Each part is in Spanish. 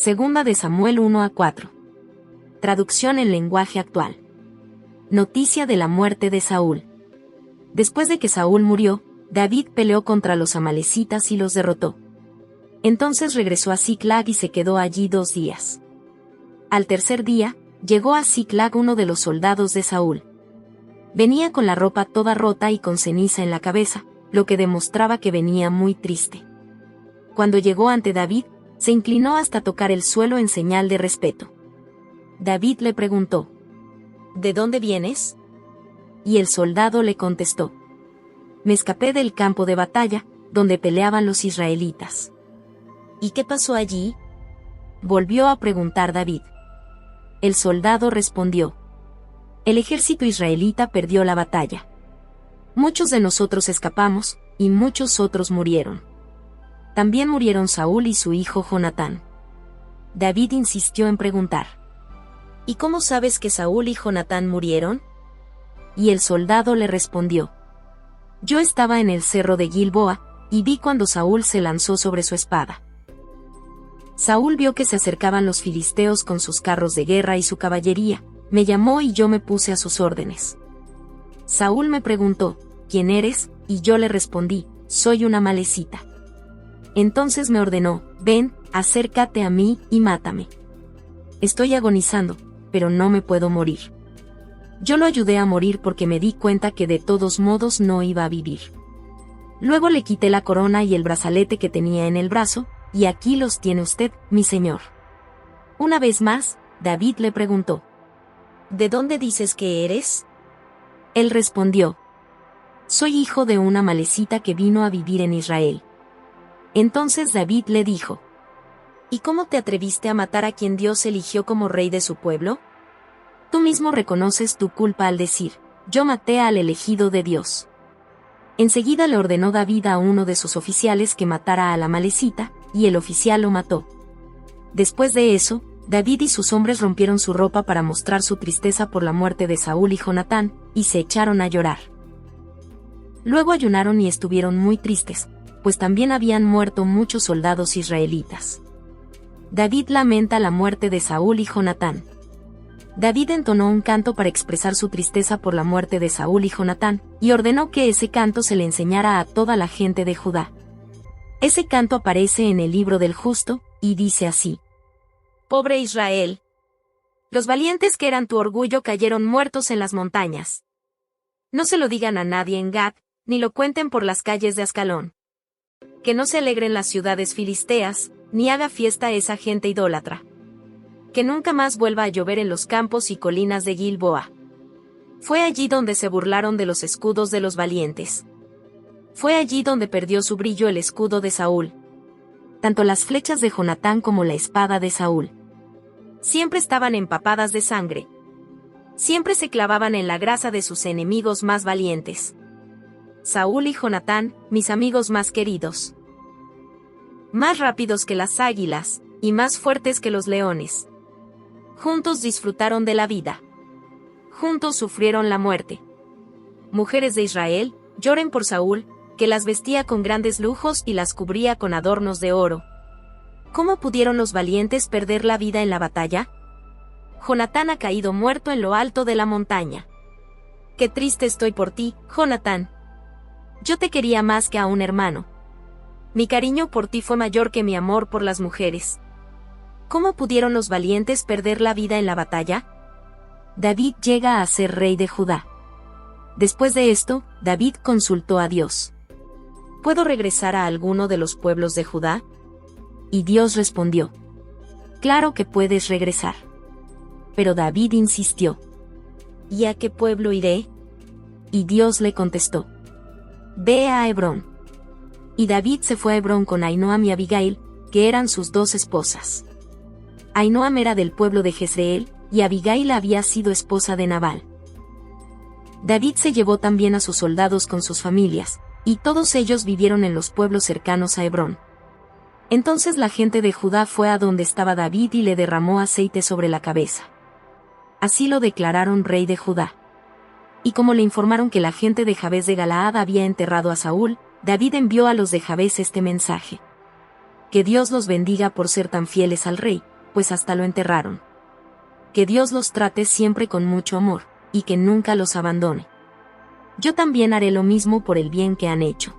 Segunda de Samuel 1-4. Traducción en lenguaje actual. Noticia de la muerte de Saúl. Después de que Saúl murió, David peleó contra los amalecitas y los derrotó. Entonces regresó a Ziklag y se quedó allí 2 días. Al tercer día, llegó a Ziklag uno de los soldados de Saúl. Venía con la ropa toda rota y con ceniza en la cabeza, lo que demostraba que venía muy triste. Cuando llegó ante David, se inclinó hasta tocar el suelo en señal de respeto. David le preguntó: ¿De dónde vienes? Y el soldado le contestó: Me escapé del campo de batalla, donde peleaban los israelitas. ¿Y qué pasó allí? Volvió a preguntar David. El soldado respondió: El ejército israelita perdió la batalla. Muchos de nosotros escapamos, y muchos otros murieron. También murieron Saúl y su hijo Jonatán. David insistió en preguntar: ¿Y cómo sabes que Saúl y Jonatán murieron? Y el soldado le respondió: Yo estaba en el cerro de Gilboa, y vi cuando Saúl se lanzó sobre su espada. Saúl vio que se acercaban los filisteos con sus carros de guerra y su caballería, me llamó y yo me puse a sus órdenes. Saúl me preguntó: ¿Quién eres? Y yo le respondí: Soy una amalecita. Entonces me ordenó: Ven, acércate a mí y mátame. Estoy agonizando, pero no me puedo morir. Yo lo ayudé a morir porque me di cuenta que de todos modos no iba a vivir. Luego le quité la corona y el brazalete que tenía en el brazo, y aquí los tiene usted, mi señor. Una vez más, David le preguntó: ¿De dónde dices que eres? Él respondió: Soy hijo de una amalecita que vino a vivir en Israel. Entonces David le dijo: ¿Y cómo te atreviste a matar a quien Dios eligió como rey de su pueblo? Tú mismo reconoces tu culpa al decir: Yo maté al elegido de Dios. Enseguida le ordenó David a uno de sus oficiales que matara a la amalecita, y el oficial lo mató. Después de eso, David y sus hombres rompieron su ropa para mostrar su tristeza por la muerte de Saúl y Jonatán, y se echaron a llorar. Luego ayunaron y estuvieron muy tristes, pues también habían muerto muchos soldados israelitas. David lamenta la muerte de Saúl y Jonatán. David entonó un canto para expresar su tristeza por la muerte de Saúl y Jonatán, y ordenó que ese canto se le enseñara a toda la gente de Judá. Ese canto aparece en el libro del Justo, y dice así: Pobre Israel. Los valientes que eran tu orgullo cayeron muertos en las montañas. No se lo digan a nadie en Gad, ni lo cuenten por las calles de Ascalón. Que no se alegren las ciudades filisteas, ni haga fiesta esa gente idólatra. Que nunca más vuelva a llover en los campos y colinas de Gilboa. Fue allí donde se burlaron de los escudos de los valientes. Fue allí donde perdió su brillo el escudo de Saúl. Tanto las flechas de Jonatán como la espada de Saúl. Siempre estaban empapadas de sangre. Siempre se clavaban en la grasa de sus enemigos más valientes. Saúl y Jonatán, mis amigos más queridos. Más rápidos que las águilas, y más fuertes que los leones. Juntos disfrutaron de la vida. Juntos sufrieron la muerte. Mujeres de Israel, lloren por Saúl, que las vestía con grandes lujos y las cubría con adornos de oro. ¿Cómo pudieron los valientes perder la vida en la batalla? Jonatán ha caído muerto en lo alto de la montaña. Qué triste estoy por ti, Jonatán. Yo te quería más que a un hermano. Mi cariño por ti fue mayor que mi amor por las mujeres. ¿Cómo pudieron los valientes perder la vida en la batalla? David llega a ser rey de Judá. Después de esto, David consultó a Dios: ¿Puedo regresar a alguno de los pueblos de Judá? Y Dios respondió: Claro que puedes regresar. Pero David insistió: ¿Y a qué pueblo iré? Y Dios le contestó: Ve a Hebrón. Y David se fue a Hebrón con Ahinoam y Abigail, que eran sus 2 esposas. Ahinoam era del pueblo de Jezreel, y Abigail había sido esposa de Nabal. David se llevó también a sus soldados con sus familias, y todos ellos vivieron en los pueblos cercanos a Hebrón. Entonces la gente de Judá fue a donde estaba David y le derramó aceite sobre la cabeza. Así lo declararon rey de Judá. Y como le informaron que la gente de Jabes de Galaad había enterrado a Saúl, David envió a los de Jabes este mensaje: Que Dios los bendiga por ser tan fieles al rey, pues hasta lo enterraron. Que Dios los trate siempre con mucho amor, y que nunca los abandone. Yo también haré lo mismo por el bien que han hecho.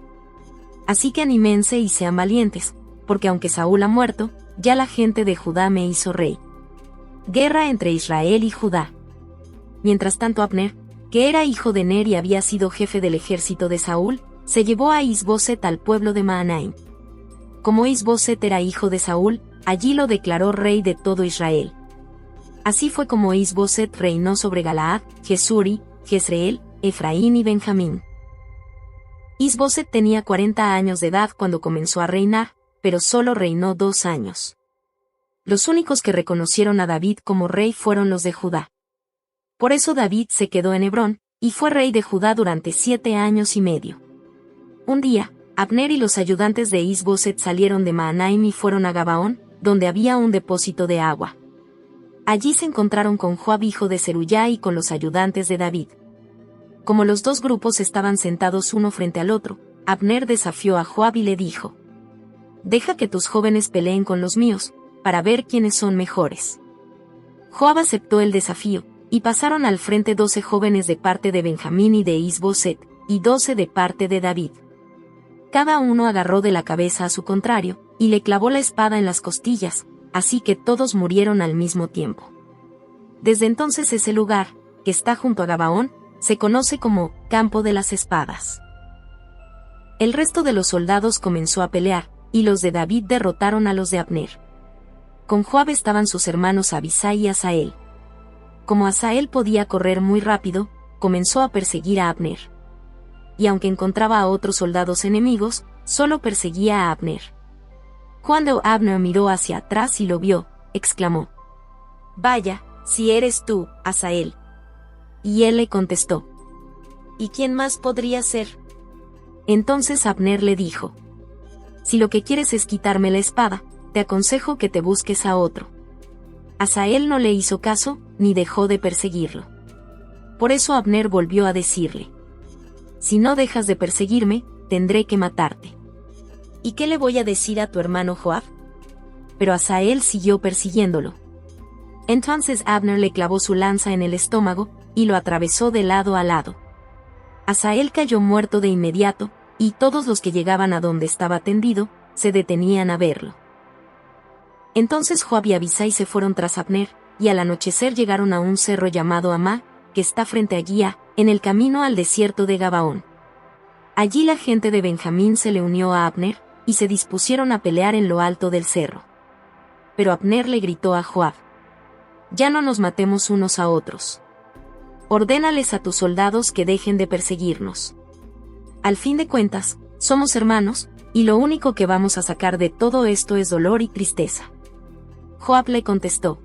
Así que anímense y sean valientes, porque aunque Saúl ha muerto, ya la gente de Judá me hizo rey. Guerra entre Israel y Judá. Mientras tanto Abner, que era hijo de Ner y había sido jefe del ejército de Saúl, se llevó a Is-Boset al pueblo de Mahanaim. Como Is-Boset era hijo de Saúl, allí lo declaró rey de todo Israel. Así fue como Is-Boset reinó sobre Galaad, Jesuri, Jezreel, Efraín y Benjamín. Is-Boset tenía 40 años de edad cuando comenzó a reinar, pero solo reinó 2 años. Los únicos que reconocieron a David como rey fueron los de Judá. Por eso David se quedó en Hebrón, y fue rey de Judá durante 7 años y medio. Un día, Abner y los ayudantes de Is-Boset salieron de Mahanaim y fueron a Gabaón, donde había un depósito de agua. Allí se encontraron con Joab hijo de Zeruyá y con los ayudantes de David. Como los dos grupos estaban sentados uno frente al otro, Abner desafió a Joab y le dijo: «Deja que tus jóvenes peleen con los míos, para ver quiénes son mejores». Joab aceptó el desafío, y pasaron al frente 12 jóvenes de parte de Benjamín y de Is-Boset, y 12 de parte de David. Cada uno agarró de la cabeza a su contrario, y le clavó la espada en las costillas, así que todos murieron al mismo tiempo. Desde entonces ese lugar, que está junto a Gabaón, se conoce como Campo de las Espadas. El resto de los soldados comenzó a pelear, y los de David derrotaron a los de Abner. Con Joab estaban sus hermanos Abisai y Asael. Como Asael podía correr muy rápido, comenzó a perseguir a Abner. Y aunque encontraba a otros soldados enemigos, solo perseguía a Abner. Cuando Abner miró hacia atrás y lo vio, exclamó: «Vaya, si eres tú, Asael». Y él le contestó: «¿Y quién más podría ser?». Entonces Abner le dijo: «Si lo que quieres es quitarme la espada, te aconsejo que te busques a otro». Asael no le hizo caso, ni dejó de perseguirlo. Por eso Abner volvió a decirle: «Si no dejas de perseguirme, tendré que matarte». «¿Y qué le voy a decir a tu hermano Joab?». Pero Asael siguió persiguiéndolo. Entonces Abner le clavó su lanza en el estómago, y lo atravesó de lado a lado. Asael cayó muerto de inmediato, y todos los que llegaban a donde estaba tendido, se detenían a verlo. Entonces Joab y Abisai se fueron tras Abner, y al anochecer llegaron a un cerro llamado Amá, que está frente a Guía, en el camino al desierto de Gabaón. Allí la gente de Benjamín se le unió a Abner, y se dispusieron a pelear en lo alto del cerro. Pero Abner le gritó a Joab: «Ya no nos matemos unos a otros. Ordénales a tus soldados que dejen de perseguirnos. Al fin de cuentas, somos hermanos, y lo único que vamos a sacar de todo esto es dolor y tristeza». Joab le contestó: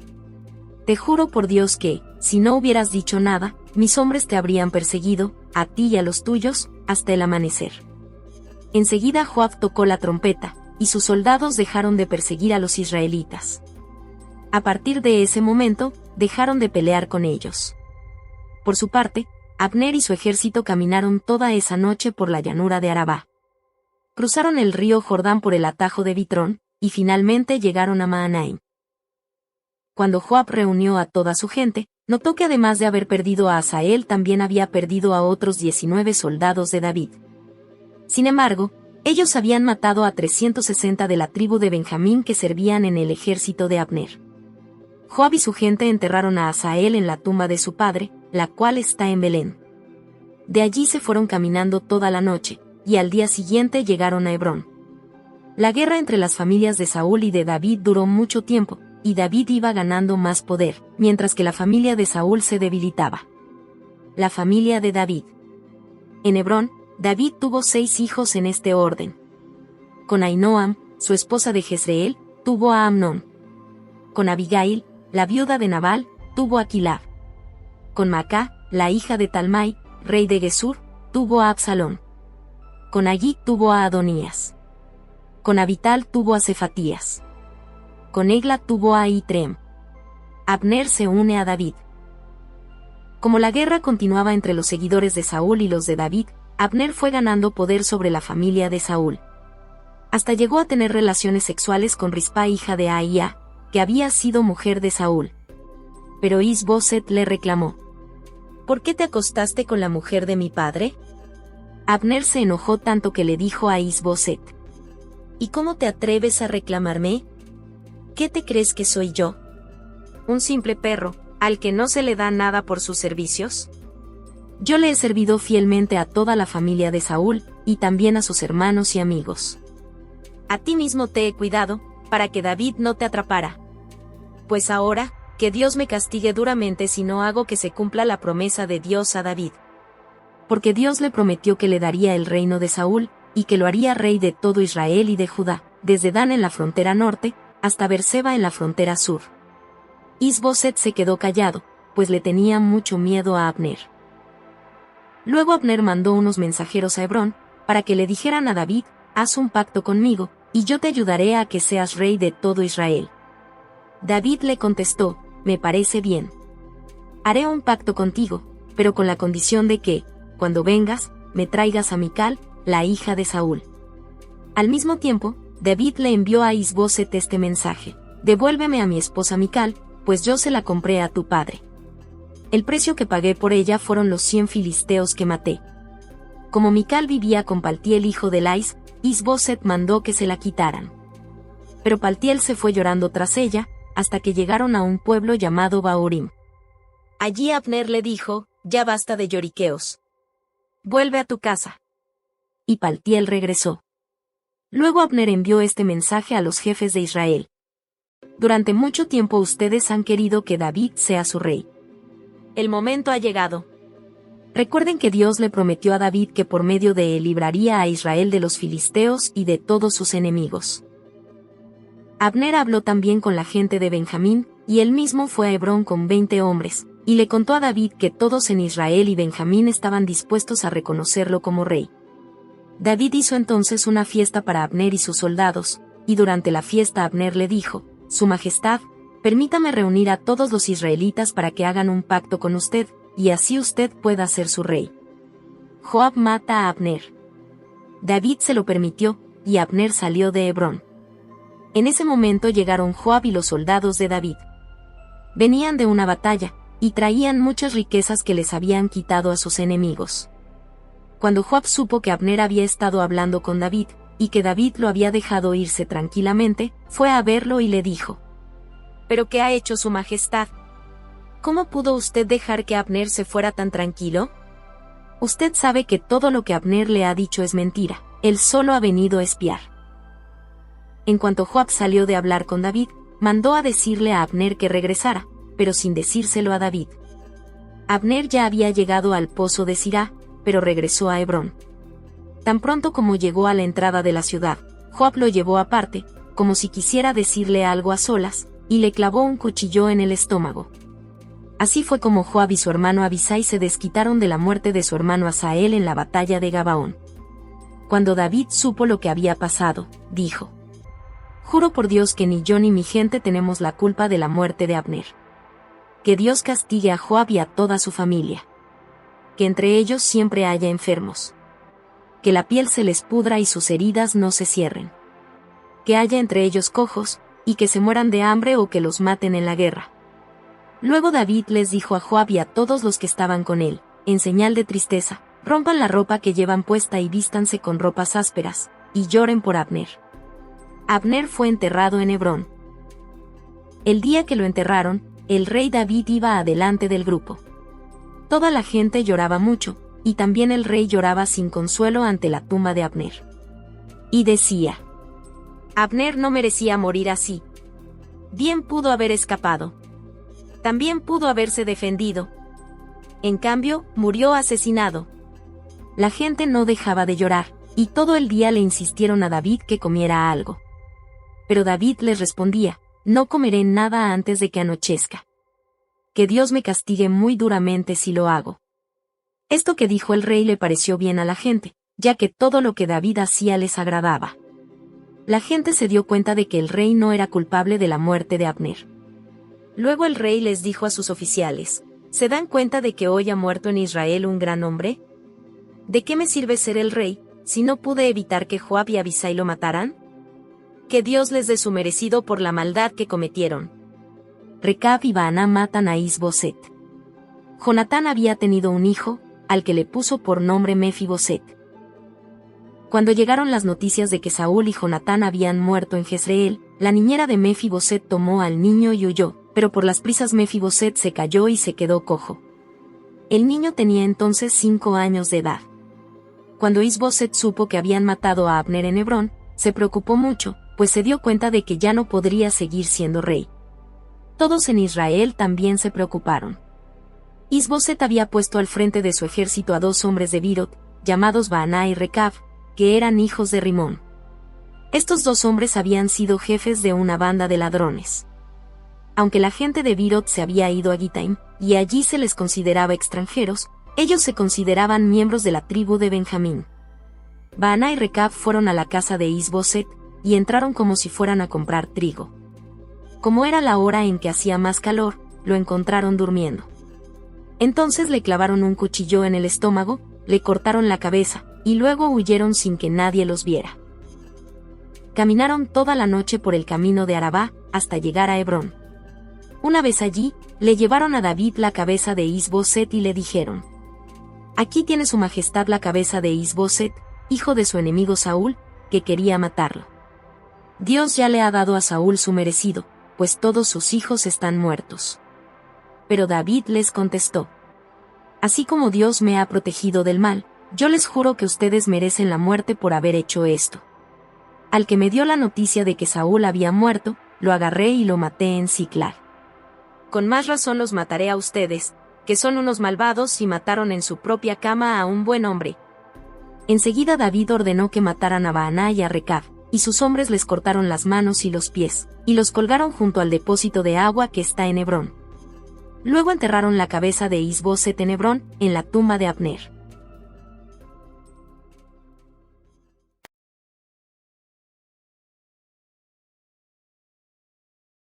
«Te juro por Dios que, si no hubieras dicho nada, mis hombres te habrían perseguido, a ti y a los tuyos, hasta el amanecer». Enseguida Joab tocó la trompeta, y sus soldados dejaron de perseguir a los israelitas. A partir de ese momento, dejaron de pelear con ellos. Por su parte, Abner y su ejército caminaron toda esa noche por la llanura de Arabá. Cruzaron el río Jordán por el atajo de Bitrón, y finalmente llegaron a Mahanaim. Cuando Joab reunió a toda su gente, notó que además de haber perdido a Asael también había perdido a otros 19 soldados de David. Sin embargo, ellos habían matado a 360 de la tribu de Benjamín que servían en el ejército de Abner. Joab y su gente enterraron a Asael en la tumba de su padre, la cual está en Belén. De allí se fueron caminando toda la noche, y al día siguiente llegaron a Hebrón. La guerra entre las familias de Saúl y de David duró mucho tiempo, y David iba ganando más poder, mientras que la familia de Saúl se debilitaba. La familia de David. En Hebrón, David tuvo 6 hijos en este orden. Con Ahinoam, su esposa de Jezreel, tuvo a Amnón. Con Abigail, la viuda de Nabal, tuvo a Quilab. Con Macá, la hija de Talmai, rey de Gesur, tuvo a Absalón. Con Agit tuvo a Adonías. Con Abital tuvo a Cefatías. Con Egla tuvo a Itrem. Abner se une a David. Como la guerra continuaba entre los seguidores de Saúl y los de David, Abner fue ganando poder sobre la familia de Saúl. Hasta llegó a tener relaciones sexuales con Rispa hija de Aía, que había sido mujer de Saúl. Pero Is-Boset le reclamó: ¿por qué te acostaste con la mujer de mi padre? Abner se enojó tanto que le dijo a Is-Boset: ¿y cómo te atreves a reclamarme? ¿Qué te crees que soy yo? ¿Un simple perro, al que no se le da nada por sus servicios? Yo le he servido fielmente a toda la familia de Saúl, y también a sus hermanos y amigos. A ti mismo te he cuidado, para que David no te atrapara. Pues ahora, que Dios me castigue duramente si no hago que se cumpla la promesa de Dios a David. Porque Dios le prometió que le daría el reino de Saúl, y que lo haría rey de todo Israel y de Judá, desde Dan en la frontera norte, hasta Beerseba en la frontera sur. Is-Boset se quedó callado, pues le tenía mucho miedo a Abner. Luego Abner mandó unos mensajeros a Hebrón, para que le dijeran a David: haz un pacto conmigo, y yo te ayudaré a que seas rey de todo Israel. David le contestó: me parece bien. Haré un pacto contigo, pero con la condición de que, cuando vengas, me traigas a Mical, la hija de Saúl. Al mismo tiempo, David le envió a Is-Boset este mensaje: devuélveme a mi esposa Mical, pues yo se la compré a tu padre. El precio que pagué por ella fueron los 100 filisteos que maté. Como Mical vivía con Paltiel hijo de Lais, Is-Boset mandó que se la quitaran. Pero Paltiel se fue llorando tras ella, hasta que llegaron a un pueblo llamado Bahurim. Allí Abner le dijo: ya basta de lloriqueos. Vuelve a tu casa. Y Paltiel regresó. Luego Abner envió este mensaje a los jefes de Israel: durante mucho tiempo ustedes han querido que David sea su rey. El momento ha llegado. Recuerden que Dios le prometió a David que por medio de él libraría a Israel de los filisteos y de todos sus enemigos. Abner habló también con la gente de Benjamín, y él mismo fue a Hebrón con 20 hombres, y le contó a David que todos en Israel y Benjamín estaban dispuestos a reconocerlo como rey. David hizo entonces una fiesta para Abner y sus soldados, y durante la fiesta Abner le dijo: Su Majestad, permítame reunir a todos los israelitas para que hagan un pacto con usted, y así usted pueda ser su rey. Joab mata a Abner. David se lo permitió, y Abner salió de Hebrón. En ese momento llegaron Joab y los soldados de David. Venían de una batalla, y traían muchas riquezas que les habían quitado a sus enemigos. Cuando Joab supo que Abner había estado hablando con David, y que David lo había dejado irse tranquilamente, fue a verlo y le dijo: ¿pero qué ha hecho su majestad? ¿Cómo pudo usted dejar que Abner se fuera tan tranquilo? Usted sabe que todo lo que Abner le ha dicho es mentira, él solo ha venido a espiar. En cuanto Joab salió de hablar con David, mandó a decirle a Abner que regresara, pero sin decírselo a David. Abner ya había llegado al pozo de Sirá, pero regresó a Hebrón. Tan pronto como llegó a la entrada de la ciudad, Joab lo llevó aparte, como si quisiera decirle algo a solas, y le clavó un cuchillo en el estómago. Así fue como Joab y su hermano Abisai se desquitaron de la muerte de su hermano Asael en la batalla de Gabaón. Cuando David supo lo que había pasado, dijo: Juro por Dios que ni yo ni mi gente tenemos la culpa de la muerte de Abner. Que Dios castigue a Joab y a toda su familia. Que entre ellos siempre haya enfermos. Que la piel se les pudra y sus heridas no se cierren. Que haya entre ellos cojos, y que se mueran de hambre o que los maten en la guerra. Luego David les dijo a Joab y a todos los que estaban con él, en señal de tristeza: rompan la ropa que llevan puesta y vístanse con ropas ásperas, y lloren por Abner. Abner fue enterrado en Hebrón. El día que lo enterraron, el rey David iba adelante del grupo. Toda la gente lloraba mucho, y también el rey lloraba sin consuelo ante la tumba de Abner. Y decía: Abner no merecía morir así. Bien pudo haber escapado. También pudo haberse defendido. En cambio, murió asesinado. La gente no dejaba de llorar, y todo el día le insistieron a David que comiera algo. Pero David les respondía: no comeré nada antes de que anochezca. Que Dios me castigue muy duramente si lo hago. Esto que dijo el rey le pareció bien a la gente, ya que todo lo que David hacía les agradaba. La gente se dio cuenta de que el rey no era culpable de la muerte de Abner. Luego el rey les dijo a sus oficiales: ¿se dan cuenta de que hoy ha muerto en Israel un gran hombre? ¿De qué me sirve ser el rey, si no pude evitar que Joab y Abisai lo mataran? Que Dios les dé su merecido por la maldad que cometieron. Recab y Baaná matan a Is-Boset. Jonatán había tenido un hijo, al que le puso por nombre Mefiboset. Cuando llegaron las noticias de que Saúl y Jonatán habían muerto en Jezreel, la niñera de Mefiboset tomó al niño y huyó, pero por las prisas Mefiboset se cayó y se quedó cojo. El niño tenía entonces 5 años de edad. Cuando Is-Boset supo que habían matado a Abner en Hebrón, se preocupó mucho, pues se dio cuenta de que ya no podría seguir siendo rey. Todos en Israel también se preocuparon. Is-Boset había puesto al frente de su ejército a 2 hombres de Birot, llamados Baaná y Recab, que eran hijos de Rimón. Estos 2 hombres habían sido jefes de una banda de ladrones. Aunque la gente de Birot se había ido a Gitaim, y allí se les consideraba extranjeros, ellos se consideraban miembros de la tribu de Benjamín. Baaná y Recab fueron a la casa de Is-Boset, y entraron como si fueran a comprar trigo. Como era la hora en que hacía más calor, lo encontraron durmiendo. Entonces le clavaron un cuchillo en el estómago, le cortaron la cabeza, y luego huyeron sin que nadie los viera. Caminaron toda la noche por el camino de Arabá, hasta llegar a Hebrón. Una vez allí, le llevaron a David la cabeza de Is-Boset y le dijeron: «Aquí tiene su majestad la cabeza de Is-Boset, hijo de su enemigo Saúl, que quería matarlo. Dios ya le ha dado a Saúl su merecido, pues todos sus hijos están muertos». Pero David les contestó: «Así como Dios me ha protegido del mal, yo les juro que ustedes merecen la muerte por haber hecho esto. Al que me dio la noticia de que Saúl había muerto, lo agarré y lo maté en Siclag. Con más razón los mataré a ustedes, que son unos malvados y mataron en su propia cama a un buen hombre». Enseguida David ordenó que mataran a Baaná y a Recab, y sus hombres les cortaron las manos y los pies, y los colgaron junto al depósito de agua que está en Hebrón. Luego enterraron la cabeza de Is-Boset en Hebrón, en la tumba de Abner.